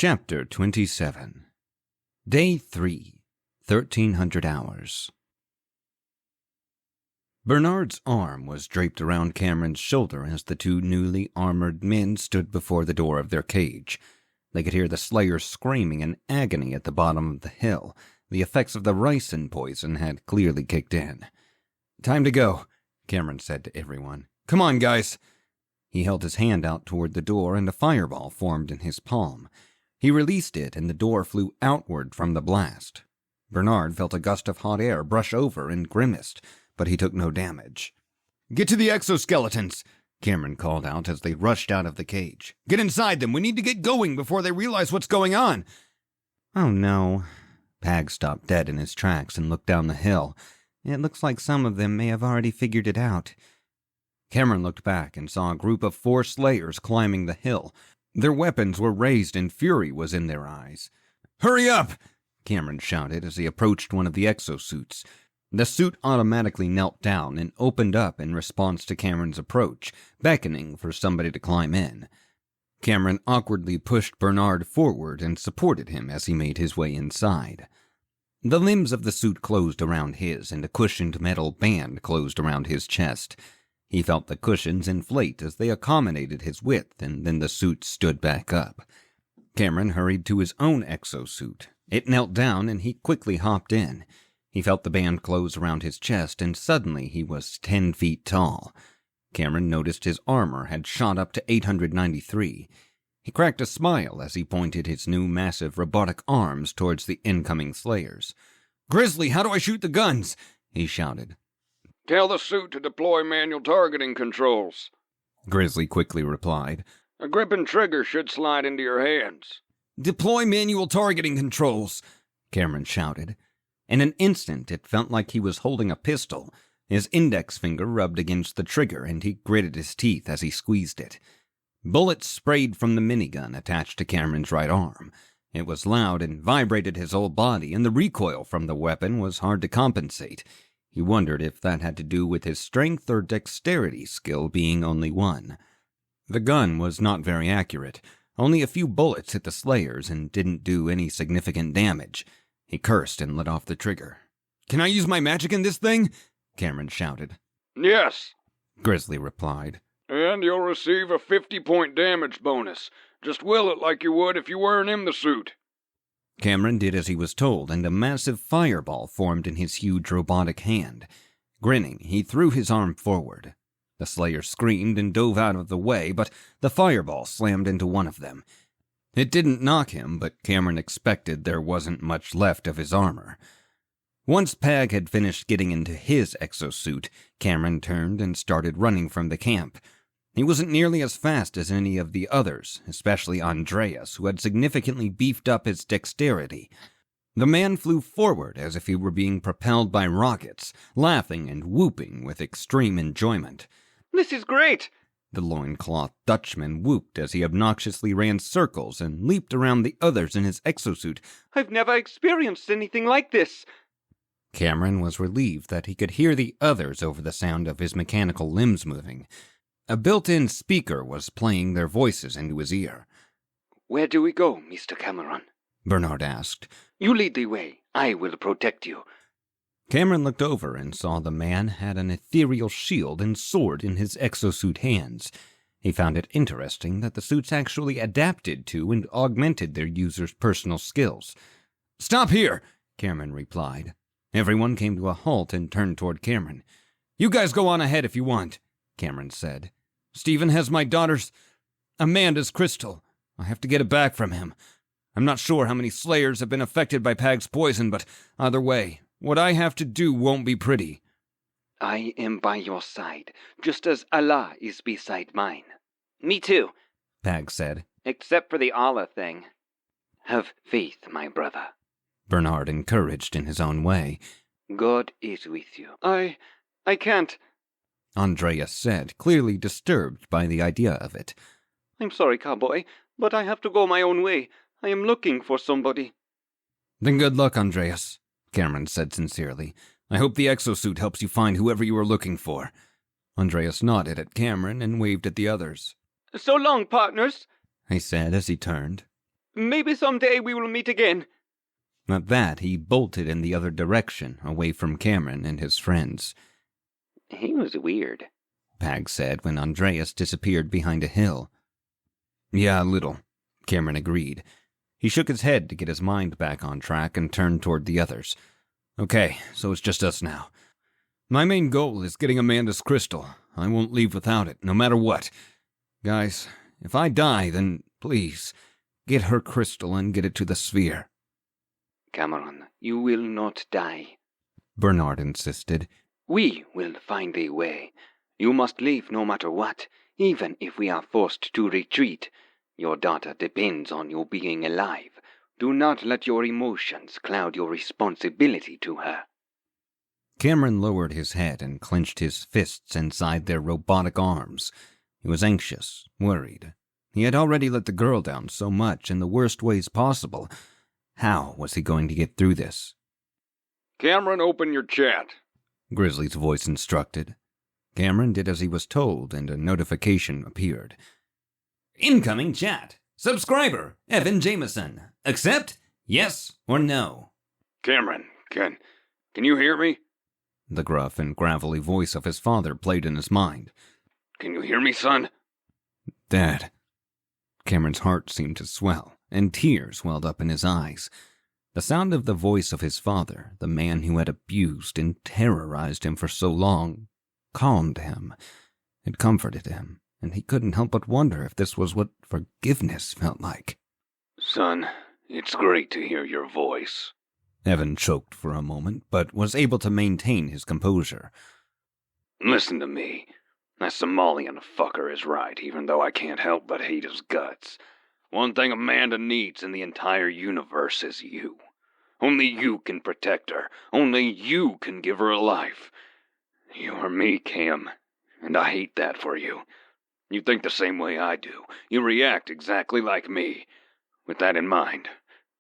Chapter 27 Day 3, 1300 Hours. Bernard's arm was draped around Cameron's shoulder as the two newly armored men stood before the door of their cage. They could hear the slayers screaming in agony at the bottom of the hill. The effects of the ricin poison had clearly kicked in. "Time to go," Cameron said to everyone. "Come on, guys." He held his hand out toward the door, and a fireball formed in his palm. He released it, and the door flew outward from the blast. Bernard felt a gust of hot air brush over and grimaced, but he took no damage. "Get to the exoskeletons," Cameron called out as they rushed out of the cage. "Get inside them. We need to get going before they realize what's going on." "Oh, no." Pag stopped dead in his tracks and looked down the hill. "It looks like some of them may have already figured it out." Cameron looked back and saw a group of 4 slayers climbing the hill. Their weapons were raised and fury was in their eyes. "Hurry up!" Cameron shouted as he approached one of the exosuits. The suit automatically knelt down and opened up in response to Cameron's approach, beckoning for somebody to climb in. Cameron awkwardly pushed Bernard forward and supported him as he made his way inside. The limbs of the suit closed around his, and a cushioned metal band closed around his chest. He felt the cushions inflate as they accommodated his width, and then the suit stood back up. Cameron hurried to his own exosuit. It knelt down, and he quickly hopped in. He felt the band close around his chest, and suddenly he was 10 feet tall. Cameron noticed his armor had shot up to 893. He cracked a smile as he pointed his new massive robotic arms towards the incoming slayers. "Grizzly, how do I shoot the guns?" he shouted. "Tell the suit to deploy manual targeting controls," Grizzly quickly replied. "A grip and trigger should slide into your hands." "Deploy manual targeting controls," Cameron shouted. In an instant, it felt like he was holding a pistol. His index finger rubbed against the trigger, and he gritted his teeth as he squeezed it. Bullets sprayed from the minigun attached to Cameron's right arm. It was loud and vibrated his whole body, and the recoil from the weapon was hard to compensate. He wondered if that had to do with his strength or dexterity skill being only 1. The gun was not very accurate. Only a few bullets hit the slayers and didn't do any significant damage. He cursed and let off the trigger. "Can I use my magic in this thing?" Cameron shouted. "Yes," Grizzly replied. "and you'll receive a 50-point damage bonus. Just will it like you would if you weren't in the suit." Cameron did as he was told, and a massive fireball formed in his huge robotic hand. Grinning, he threw his arm forward. The slayer screamed and dove out of the way, but the fireball slammed into one of them. It didn't knock him, but Cameron expected there wasn't much left of his armor. Once Pag had finished getting into his exosuit, Cameron turned and started running from the camp. He wasn't nearly as fast as any of the others, especially Andreas, who had significantly beefed up his dexterity. The man flew forward as if he were being propelled by rockets, laughing and whooping with extreme enjoyment. "This is great!" The loincloth Dutchman whooped as he obnoxiously ran circles and leaped around the others in his exosuit. "I've never experienced anything like this." Cameron was relieved that he could hear the others over the sound of his mechanical limbs moving. A built-in speaker was playing their voices into his ear. "Where do we go, Mr. Cameron?" Bernard asked. "You lead the way. I will protect you." Cameron looked over and saw the man had an ethereal shield and sword in his exosuit hands. He found it interesting that the suits actually adapted to and augmented their users' personal skills. "Stop here," Cameron replied. Everyone came to a halt and turned toward Cameron. "You guys go on ahead if you want," Cameron said. "Stephen has my daughter's, Amanda's crystal. I have to get it back from him. I'm not sure how many slayers have been affected by Pag's poison, but either way, what I have to do won't be pretty." "I am by your side, just as Allah is beside mine." "Me too," Pag said. "Except for the Allah thing." "Have faith, my brother," Bernard encouraged in his own way. "God is with you." I can't," Andreas said, clearly disturbed by the idea of it. "I'm sorry, cowboy, but I have to go my own way. I am looking for somebody." "Then good luck, Andreas," Cameron said sincerely. "I hope the exosuit helps you find whoever you are looking for." Andreas nodded at Cameron and waved at the others. "So long, partners," he said as he turned. Maybe someday we will meet again. At that, he bolted in the other direction, away from Cameron and his friends. He was weird, Pag said when Andreas disappeared behind a hill. Yeah, a little, Cameron agreed. He shook his head to get his mind back on track and turned toward the others. Okay, so it's just us now. My main goal is getting Amanda's crystal. I won't leave without it, no matter what. Guys, if I die, then please, get her crystal and get it to the sphere. Cameron, you will not die, Bernard insisted. We will find a way. You must leave no matter what, even if we are forced to retreat. Your daughter depends on you being alive. Do not let your emotions cloud your responsibility to her. Cameron lowered his head and clenched his fists inside their robotic arms. He was anxious, worried. He had already let the girl down so much in the worst ways possible. How was he going to get through this? Cameron, open your chat, Grizzly's voice instructed. Cameron did as he was told, and a notification appeared. Incoming chat. Subscriber, Evan Jameson. Accept? Yes or no? Cameron, can you hear me? The gruff and gravelly voice of his father played in his mind. Can you hear me, son? Dad. Cameron's heart seemed to swell, and tears welled up in his eyes. The sound of the voice of his father, the man who had abused and terrorized him for so long, calmed him. It comforted him, and he couldn't help but wonder if this was what forgiveness felt like. Son, it's great to hear your voice. Evan choked for a moment, but was able to maintain his composure. Listen to me. That Somalian fucker is right, even though I can't help but hate his guts. One thing Amanda needs in the entire universe is you. Only you can protect her. Only you can give her a life. You are me, Cam, and I hate that for you. You think the same way I do. You react exactly like me. With that in mind,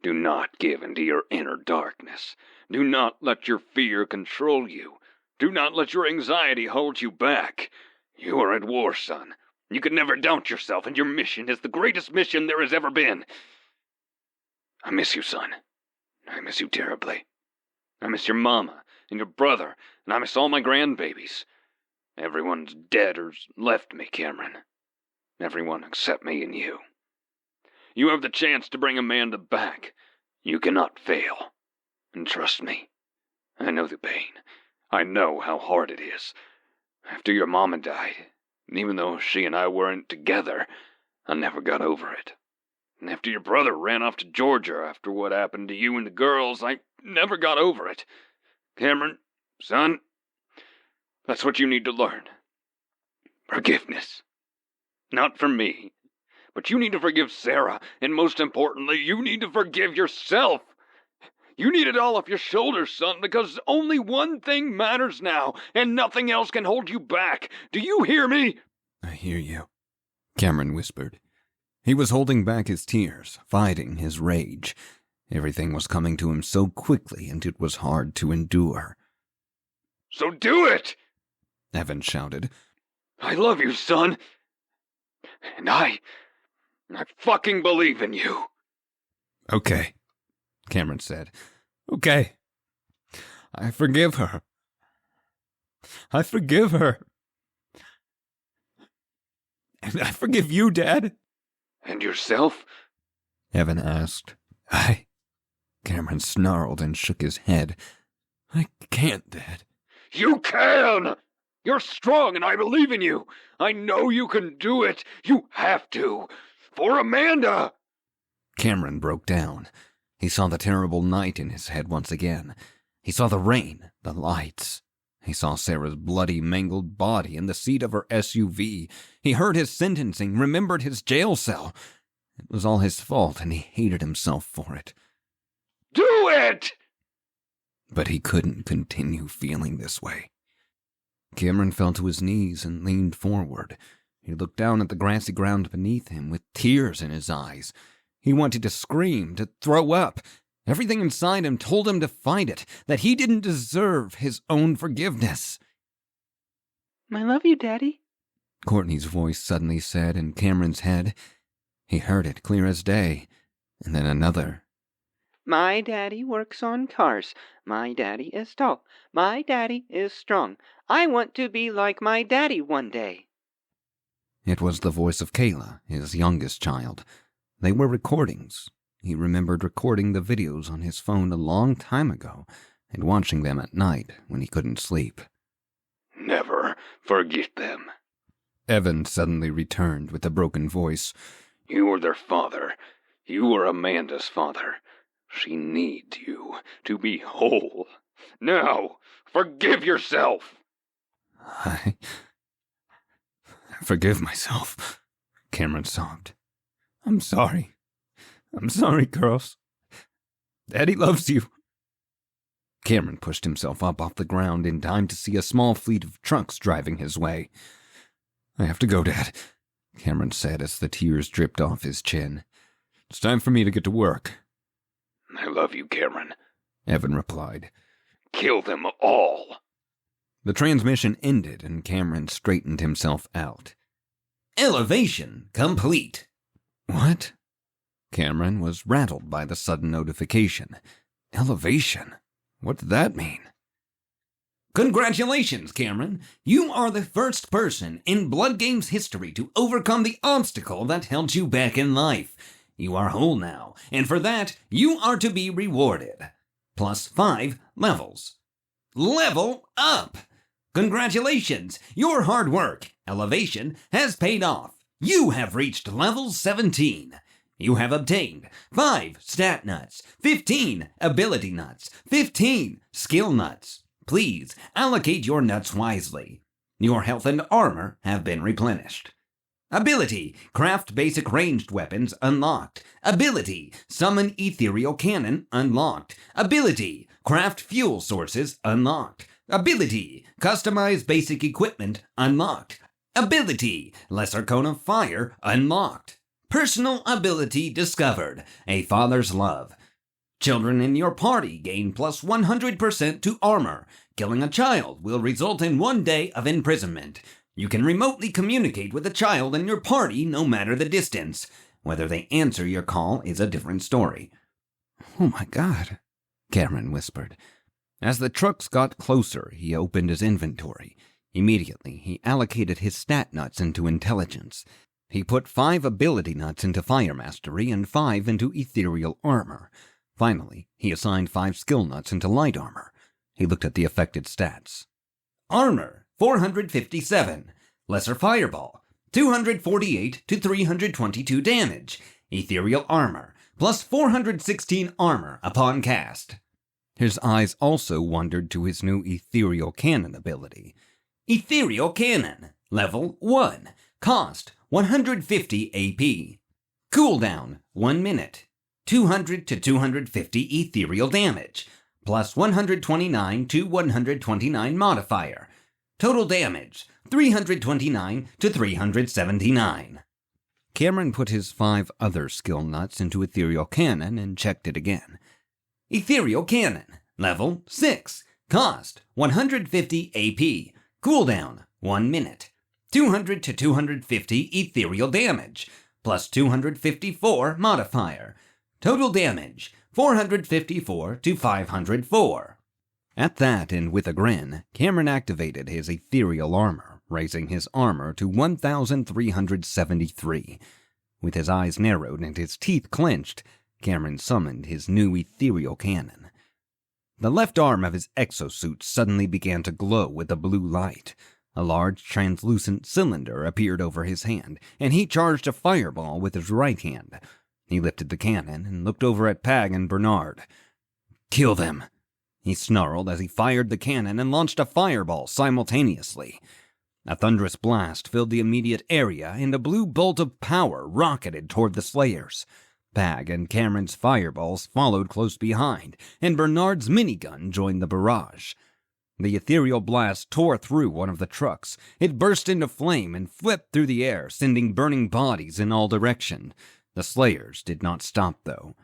do not give into your inner darkness. Do not let your fear control you. Do not let your anxiety hold you back. You are at war, son. You can never doubt yourself, and your mission is the greatest mission there has ever been. I miss you, son. I miss you terribly. I miss your mama and your brother, and I miss all my grandbabies. Everyone's dead or left me, Cameron. Everyone except me and you. You have the chance to bring Amanda back. You cannot fail. And trust me, I know the pain. I know how hard it is. After your mama died, even though she and I weren't together, I never got over it. And after your brother ran off to Georgia after what happened to you and the girls, I never got over it. Cameron, son, that's what you need to learn. Forgiveness. Not from me, but you need to forgive Sarah, and most importantly, you need to forgive yourself. You need it all off your shoulders, son, because only one thing matters now, and nothing else can hold you back. Do you hear me? I hear you, Cameron whispered. He was holding back his tears, fighting his rage. Everything was coming to him so quickly, and it was hard to endure. So do it! Evan shouted. I love you, son. And I fucking believe in you. Okay, Cameron said. Okay. I forgive her. I forgive her. And I forgive you, Dad. And yourself? Evan asked. Cameron snarled and shook his head. I can't, Dad. You can! You're strong and I believe in you. I know you can do it. You have to. For Amanda! Cameron broke down. He saw the terrible night in his head once again. He saw the rain, the lights. He saw Sarah's bloody, mangled body in the seat of her SUV. He heard his sentencing, remembered his jail cell. It was all his fault, and he hated himself for it. Do it! But he couldn't continue feeling this way. Cameron fell to his knees and leaned forward. He looked down at the grassy ground beneath him with tears in his eyes. He wanted to scream, to throw up. Everything inside him told him to fight it, that he didn't deserve his own forgiveness. I love you, Daddy, Courtney's voice suddenly said in Cameron's head. He heard it clear as day. And then another. My daddy works on cars. My daddy is tall. My daddy is strong. I want to be like my daddy one day. It was the voice of Kayla, his youngest child. They were recordings. He remembered recording the videos on his phone a long time ago and watching them at night when he couldn't sleep. Never forget them. Evan suddenly returned with a broken voice. You are their father. You are Amanda's father. She needs you to be whole. Now, forgive yourself. I forgive myself, Cameron sobbed. I'm sorry. I'm sorry, girls. Daddy loves you. Cameron pushed himself up off the ground in time to see a small fleet of trucks driving his way. I have to go, Dad, Cameron said as the tears dripped off his chin. It's time for me to get to work. I love you, Cameron, Evan replied. Kill them all. The transmission ended and Cameron straightened himself out. Elevation complete. What? Cameron was rattled by the sudden notification. Elevation? What did that mean? Congratulations, Cameron. You are the first person in Bloodgames history to overcome the obstacle that held you back in life. You are whole now, and for that, you are to be rewarded. Plus 5 levels. Level up! Congratulations! Your hard work, elevation, has paid off. You have reached level 17. You have obtained 5 stat nuts, 15 ability nuts, 15 skill nuts. Please allocate your nuts wisely. Your health and armor have been replenished. Ability, craft basic ranged weapons unlocked. Ability, summon ethereal cannon unlocked. Ability, craft fuel sources unlocked. Ability, customize basic equipment unlocked. Ability, lesser cone of fire unlocked. Personal ability discovered, a father's love. Children in your party gain plus 100% to armor. Killing a child will result in 1 day of imprisonment. You can remotely communicate with a child in your party no matter the distance. Whether they answer your call is a different story. Oh my God, Cameron whispered. As the trucks got closer, he opened his inventory. Immediately, he allocated his stat nuts into intelligence. He put 5 ability nuts into fire mastery and 5 into ethereal armor. Finally, he assigned 5 skill nuts into light armor. He looked at the affected stats. Armor, 457. Lesser fireball, 248 to 322 damage. Ethereal armor, plus 416 armor upon cast. His eyes also wandered to his new ethereal cannon ability. Ethereal cannon, level 1. Cost, 150 AP. Cooldown, 1 minute. 200 to 250 ethereal damage, plus 129 to 129 modifier. Total damage, 329 to 379. Cameron put his 5 other skill nuts into Ethereal Cannon and checked it again. Ethereal Cannon, level 6, cost 150 AP, cooldown 1 minute, 200 to 250 ethereal damage, plus 254 modifier. Total damage, 454 to 504. At that, and with a grin, Cameron activated his ethereal armor, raising his armor to 1,373. With his eyes narrowed and his teeth clenched, Cameron summoned his new ethereal cannon. The left arm of his exosuit suddenly began to glow with a blue light. A large translucent cylinder appeared over his hand, and he charged a fireball with his right hand. He lifted the cannon and looked over at Pag and Bernard. "Kill them," he snarled as he fired the cannon and launched a fireball simultaneously. A thunderous blast filled the immediate area, and a blue bolt of power rocketed toward the Slayers. Pag and Cameron's fireballs followed close behind, and Bernard's minigun joined the barrage. The ethereal blast tore through one of the trucks. It burst into flame and flipped through the air, sending burning bodies in all directions. The Slayers did not stop, though.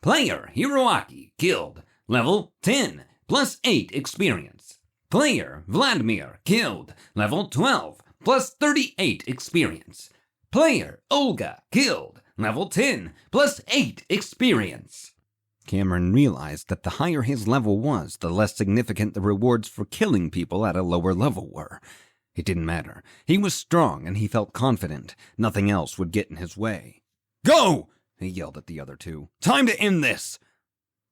Player Hiroaki killed. Level 10, plus 8 experience. Player Vladimir killed. Level 12, plus 38 experience. Player Olga killed. Level 10, plus 8 experience. Cameron realized that the higher his level was, the less significant the rewards for killing people at a lower level were. It didn't matter. He was strong and he felt confident. Nothing else would get in his way. "Go!" he yelled at the other two. "Time to end this!"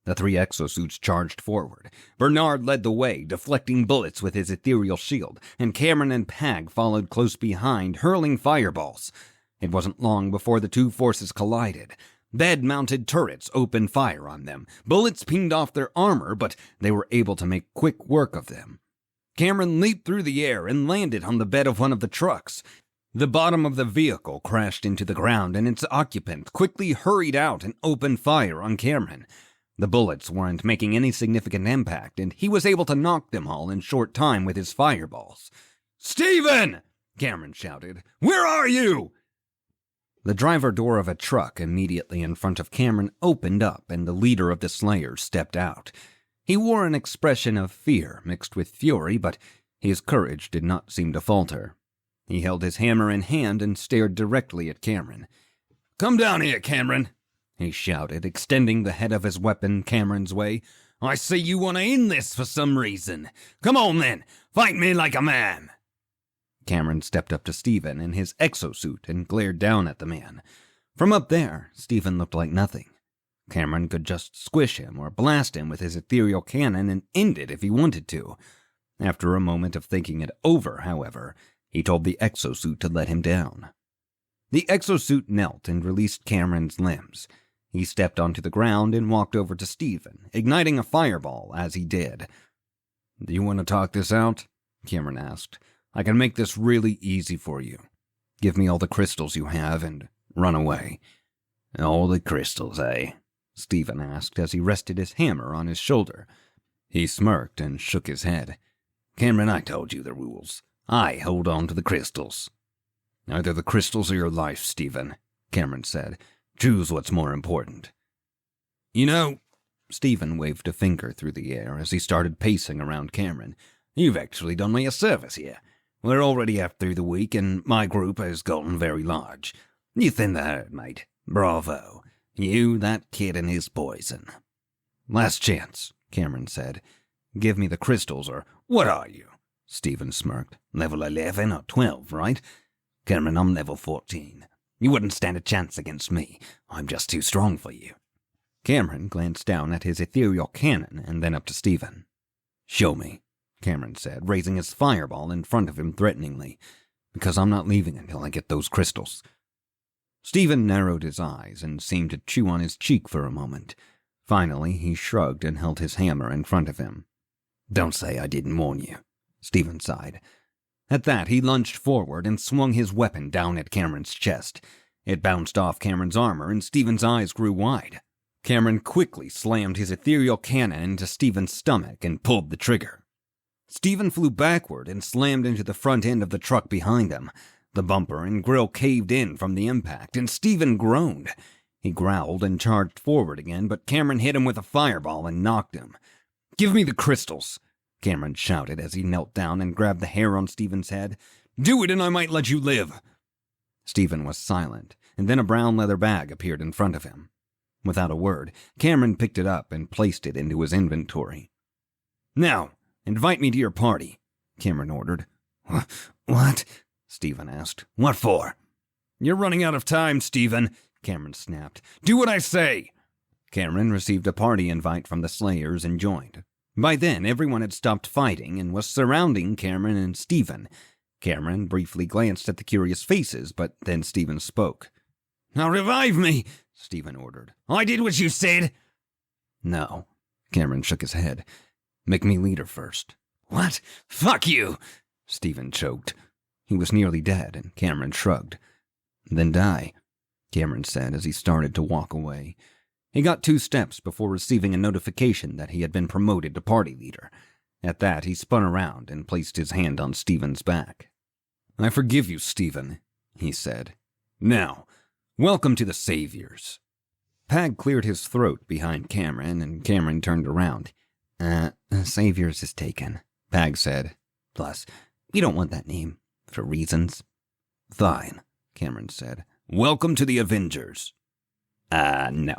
The 3 exosuits charged forward. Bernard led the way, deflecting bullets with his ethereal shield, and Cameron and Pag followed close behind, hurling fireballs. It wasn't long before the two forces collided. Bed-mounted turrets opened fire on them. Bullets pinged off their armor, but they were able to make quick work of them. Cameron leaped through the air and landed on the bed of one of the trucks. The bottom of the vehicle crashed into the ground, and its occupant quickly hurried out and opened fire on Cameron. The bullets weren't making any significant impact, and he was able to knock them all in short time with his fireballs. "Stephen!" Cameron shouted. "Where are you?" The driver door of a truck immediately in front of Cameron opened up, and the leader of the Slayers stepped out. He wore an expression of fear mixed with fury, but his courage did not seem to falter. He held his hammer in hand and stared directly at Cameron. "Come down here, Cameron," he shouted, extending the head of his weapon Cameron's way. "I see you want to end this for some reason. Come on, then. Fight me like a man." Cameron stepped up to Stephen in his exosuit and glared down at the man. From up there, Stephen looked like nothing. Cameron could just squish him or blast him with his ethereal cannon and end it if he wanted to. After a moment of thinking it over, however, he told the exosuit to let him down. The exosuit knelt and released Cameron's limbs. He stepped onto the ground and walked over to Stephen, igniting a fireball as he did. "Do you want to talk this out?" Cameron asked. "I can make this really easy for you. Give me all the crystals you have and run away." "All the crystals, eh?" Stephen asked as he rested his hammer on his shoulder. He smirked and shook his head. "Cameron, I told you the rules. I hold on to the crystals." "Either the crystals or your life, Stephen," Cameron said. "Choose what's more important." "You know," Stephen waved a finger through the air as he started pacing around Cameron, "you've actually done me a service here. We're already half through the week, and my group has gotten very large. You thinned the herd, mate. Bravo. You, that kid, and his poison." "Last chance," Cameron said. "Give me the crystals, or what are you?" Stephen smirked. "Level 11 or 12, right? Cameron, I'm level 14. You wouldn't stand a chance against me. I'm just too strong for you." Cameron glanced down at his ethereal cannon and then up to Stephen. "Show me," Cameron said, raising his fireball in front of him threateningly, "because I'm not leaving until I get those crystals." Stephen narrowed his eyes and seemed to chew on his cheek for a moment. Finally, he shrugged and held his hammer in front of him. "Don't say I didn't warn you," Stephen sighed. At that, he lunged forward and swung his weapon down at Cameron's chest. It bounced off Cameron's armor, and Stephen's eyes grew wide. Cameron quickly slammed his ethereal cannon into Stephen's stomach and pulled the trigger. Stephen flew backward and slammed into the front end of the truck behind him. The bumper and grille caved in from the impact, and Stephen groaned. He growled and charged forward again, but Cameron hit him with a fireball and knocked him. "Give me the crystals," Cameron shouted as he knelt down and grabbed the hair on Stephen's head. "Do it and I might let you live." Stephen was silent, and then a brown leather bag appeared in front of him. Without a word, Cameron picked it up and placed it into his inventory. "Now, invite me to your party," Cameron ordered. "What?" Stephen asked. "What for?" "You're running out of time, Stephen," Cameron snapped. "Do what I say." Cameron received a party invite from the Slayers and joined. By then, everyone had stopped fighting and was surrounding Cameron and Stephen. Cameron briefly glanced at the curious faces, but then Stephen spoke. "Now revive me," Stephen ordered. "I did what you said." "No," Cameron shook his head. "Make me leader first." "What? Fuck you," Stephen choked. He was nearly dead, and Cameron shrugged. "Then die," Cameron said as he started to walk away. He got 2 steps before receiving a notification that he had been promoted to party leader. At that, he spun around and placed his hand on Stephen's back. "I forgive you, Stephen," he said. "Now, welcome to the Saviors." Pag cleared his throat behind Cameron, and Cameron turned around. Saviors is taken," Pag said. "Plus, we don't want that name, for reasons." "Fine," Cameron said. "Welcome to the Avengers." No,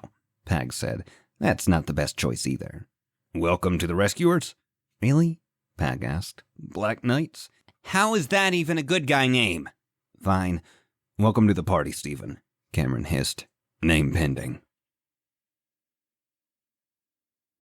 Pag said. That's not the best choice either. Welcome to the Rescuers? Really? Pag asked. Black Knights? How is that even a good guy name? Fine. Welcome to the party, Stephen, Cameron hissed. Name pending.